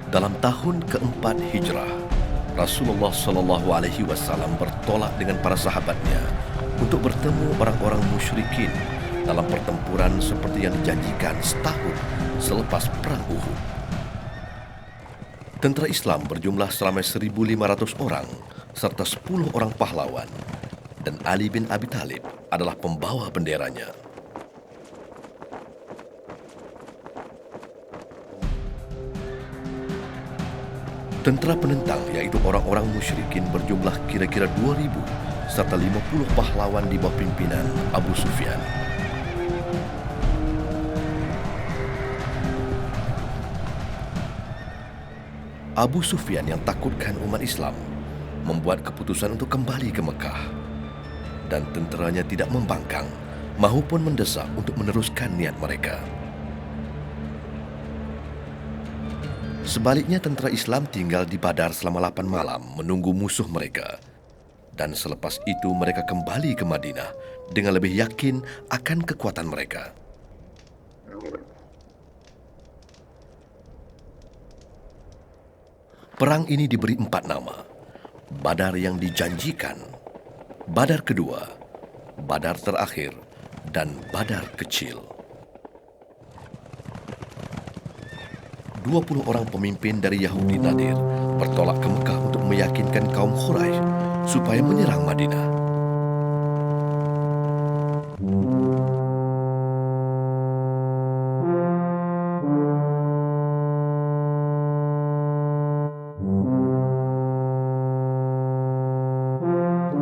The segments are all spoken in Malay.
Dalam tahun keempat Hijrah, Rasulullah SAW bertolak dengan para sahabatnya untuk bertemu orang-orang musyrikin dalam pertempuran seperti yang dijanjikan setahun selepas Perang Uhud. Tentera Islam berjumlah seramai 1.500 orang serta 10 orang pahlawan, dan Ali bin Abi Thalib adalah pembawa benderanya. Tentera penentang, yaitu orang-orang musyrikin, berjumlah kira-kira 2.000 serta 50 pahlawan di bawah pimpinan Abu Sufyan. Abu Sufyan yang takutkan umat Islam membuat keputusan untuk kembali ke Mekah, dan tenteranya tidak membangkang maupun mendesak untuk meneruskan niat mereka. Sebaliknya, tentera Islam tinggal di Badar selama 8 malam menunggu musuh mereka. Dan selepas itu mereka kembali ke Madinah dengan lebih yakin akan kekuatan mereka. Perang ini diberi 4 nama: Badar yang dijanjikan, Badar kedua, Badar terakhir, dan Badar kecil. 20 orang pemimpin dari Yahudi Nadir bertolak ke Mekah untuk meyakinkan kaum Quraisy supaya menyerang Madinah.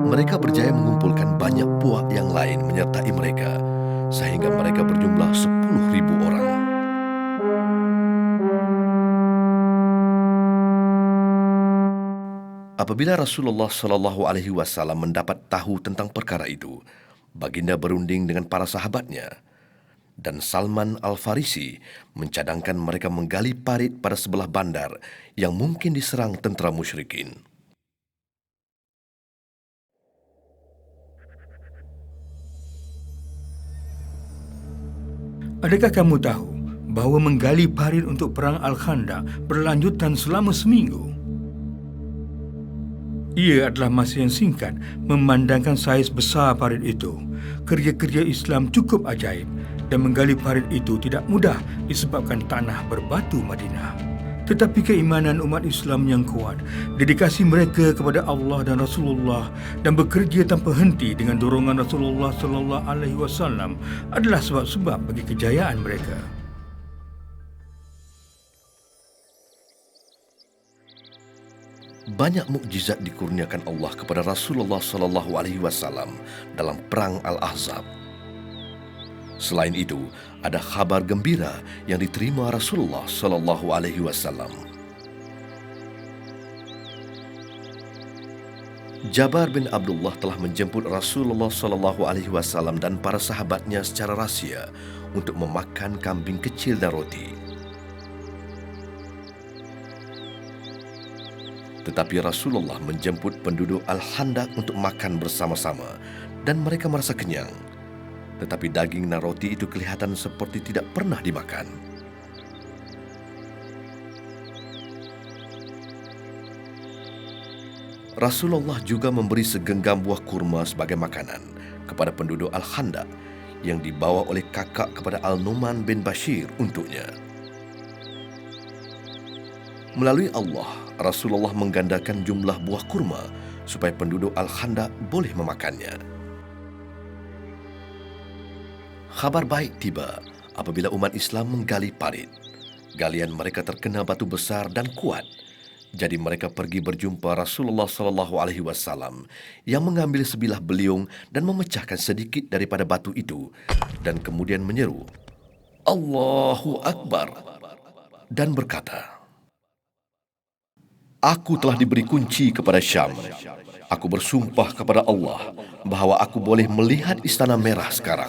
Mereka berjaya mengumpulkan banyak puak yang lain menyertai mereka, sehingga mereka berjumlah 10.000 orang. Apabila Rasulullah SAW mendapat tahu tentang perkara itu, baginda berunding dengan para sahabatnya, dan Salman Al-Farisi mencadangkan mereka menggali parit pada sebelah bandar yang mungkin diserang tentera musyrikin. Adakah kamu tahu bahawa menggali parit untuk perang Al-Khandaq berlanjutan selama seminggu? Ia adalah masa yang singkat memandangkan saiz besar parit itu. Kerja-kerja Islam cukup ajaib, dan menggali parit itu tidak mudah disebabkan tanah berbatu Madinah. Tetapi keimanan umat Islam yang kuat, dedikasi mereka kepada Allah dan Rasulullah, dan bekerja tanpa henti dengan dorongan Rasulullah SAW adalah sebab-sebab bagi kejayaan mereka. Banyak mukjizat dikurniakan Allah kepada Rasulullah SAW dalam perang Al-Ahzab. Selain itu, ada kabar gembira yang diterima Rasulullah SAW. Jabar bin Abdullah telah menjemput Rasulullah SAW dan para sahabatnya secara rahsia untuk memakan kambing kecil dan roti. Tetapi Rasulullah menjemput penduduk Al-Khandaq untuk makan bersama-sama, dan mereka merasa kenyang. Tetapi daging dan roti itu kelihatan seperti tidak pernah dimakan. Rasulullah juga memberi segenggam buah kurma sebagai makanan kepada penduduk Al-Khandaq yang dibawa oleh kakak kepada Al-Numan bin Bashir untuknya. Melalui Allah, Rasulullah menggandakan jumlah buah kurma supaya penduduk Al-Khandaq boleh memakannya. Khabar baik tiba apabila umat Islam menggali parit. Galian mereka terkena batu besar dan kuat. Jadi mereka pergi berjumpa Rasulullah SAW yang mengambil sebilah beliung dan memecahkan sedikit daripada batu itu, dan kemudian menyeru, "Allahu Akbar," dan berkata, "Aku telah diberi kunci kepada Syam. Aku bersumpah kepada Allah bahawa aku boleh melihat Istana Merah sekarang."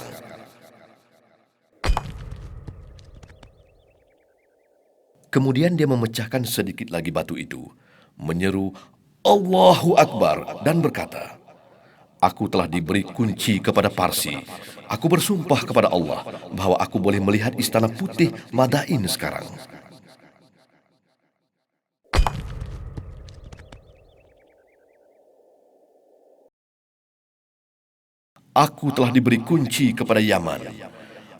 Kemudian dia memecahkan sedikit lagi batu itu, menyeru, "Allahu Akbar," dan berkata, "Aku telah diberi kunci kepada Parsi. Aku bersumpah kepada Allah bahawa aku boleh melihat Istana Putih Madain sekarang." Aku telah diberi kunci kepada Yaman.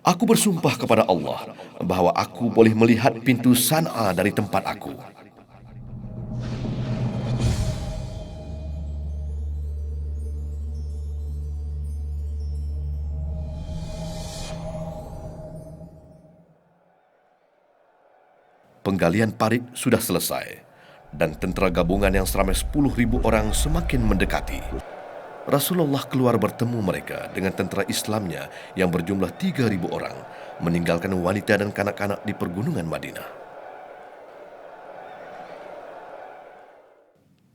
Aku bersumpah kepada Allah bahawa aku boleh melihat pintu San'a dari tempat aku. Penggalian parit sudah selesai dan tentera gabungan yang seramai 10,000 orang semakin mendekati. Rasulullah keluar bertemu mereka dengan tentera Islamnya yang berjumlah 3,000 orang, meninggalkan wanita dan kanak-kanak di pergunungan Madinah.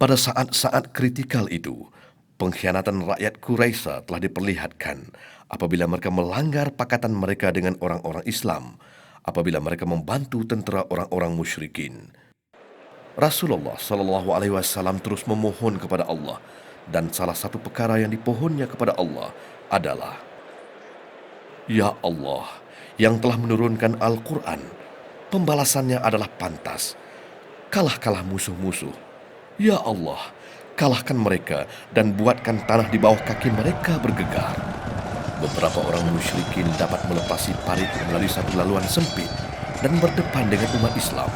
Pada saat-saat kritikal itu, pengkhianatan rakyat Quraisy telah diperlihatkan apabila mereka melanggar pakatan mereka dengan orang-orang Islam, apabila mereka membantu tentera orang-orang musyrikin. Rasulullah SAW terus memohon kepada Allah, dan salah satu perkara yang dipohonnya kepada Allah adalah, Ya Allah, yang telah menurunkan Al-Quran, pembalasannya adalah pantas. Kalahkanlah musuh-musuh. Ya Allah, kalahkan mereka dan buatkan tanah di bawah kaki mereka bergegar. Beberapa orang musyrikin dapat melepasi parit melalui satu laluan sempit dan berdepan dengan umat Islam.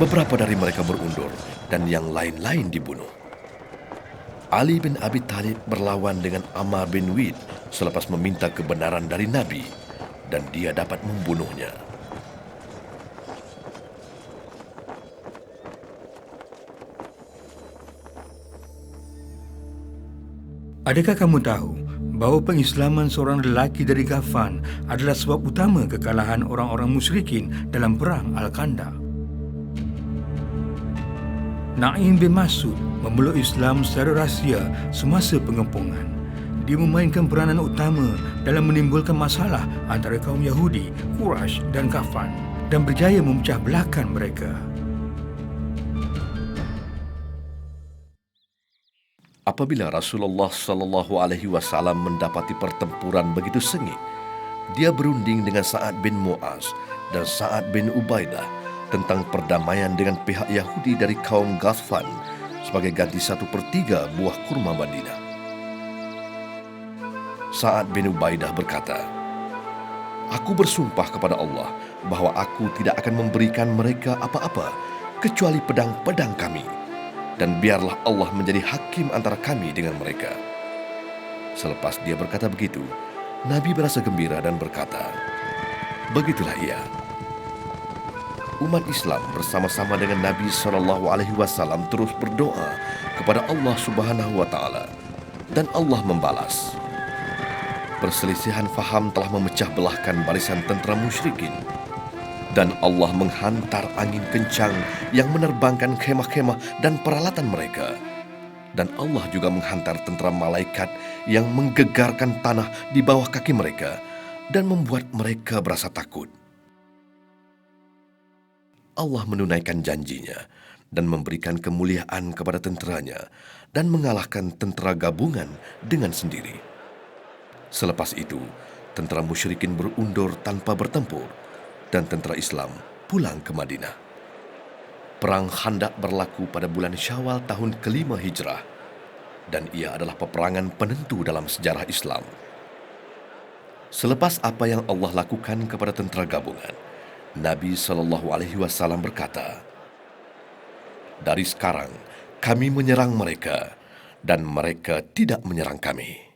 Beberapa dari mereka berundur dan yang lain-lain dibunuh. Ali bin Abi Thalib berlawan dengan Ammar bin Wid selepas meminta kebenaran dari Nabi, dan dia dapat membunuhnya. Adakah kamu tahu bahawa pengislaman seorang lelaki dari Ghaffan adalah sebab utama kekalahan orang-orang musyrikin dalam perang Al-Khandaq? Naim bin Mas'ud memeluk Islam secara rahsia semasa pengepungan. Dia memainkan peranan utama dalam menimbulkan masalah antara kaum Yahudi, Quraisy dan Ghaffan dan berjaya memecah belahkan mereka. Apabila Rasulullah SAW mendapati pertempuran begitu sengit, dia berunding dengan Sa'ad bin Mu'az dan Sa'ad bin Ubaidah tentang perdamaian dengan pihak Yahudi dari kaum Ghaffan sebagai ganti 1/3 buah kurma Madinah. Sa'ad bin Ubaidah berkata, Aku bersumpah kepada Allah bahawa aku tidak akan memberikan mereka apa-apa kecuali pedang-pedang kami, dan biarlah Allah menjadi hakim antara kami dengan mereka. Selepas dia berkata begitu, Nabi merasa gembira dan berkata, Begitulah ia. Umat Islam bersama-sama dengan Nabi SAW terus berdoa kepada Allah Subhanahu wa Ta'ala, dan Allah membalas. Perselisihan faham telah memecah belahkan barisan tentera musyrikin, dan Allah menghantar angin kencang yang menerbangkan khemah-khemah dan peralatan mereka. Dan Allah juga menghantar tentera malaikat yang menggegarkan tanah di bawah kaki mereka dan membuat mereka berasa takut. Allah menunaikan janjinya dan memberikan kemuliaan kepada tenteranya dan mengalahkan tentera gabungan dengan sendiri. Selepas itu, tentera musyrikin berundur tanpa bertempur dan tentera Islam pulang ke Madinah. Perang Khandaq berlaku pada bulan Syawal tahun ke-5 Hijrah, dan ia adalah peperangan penentu dalam sejarah Islam. Selepas apa yang Allah lakukan kepada tentera gabungan, Nabi SAW berkata, Dari sekarang, kami menyerang mereka, dan mereka tidak menyerang kami.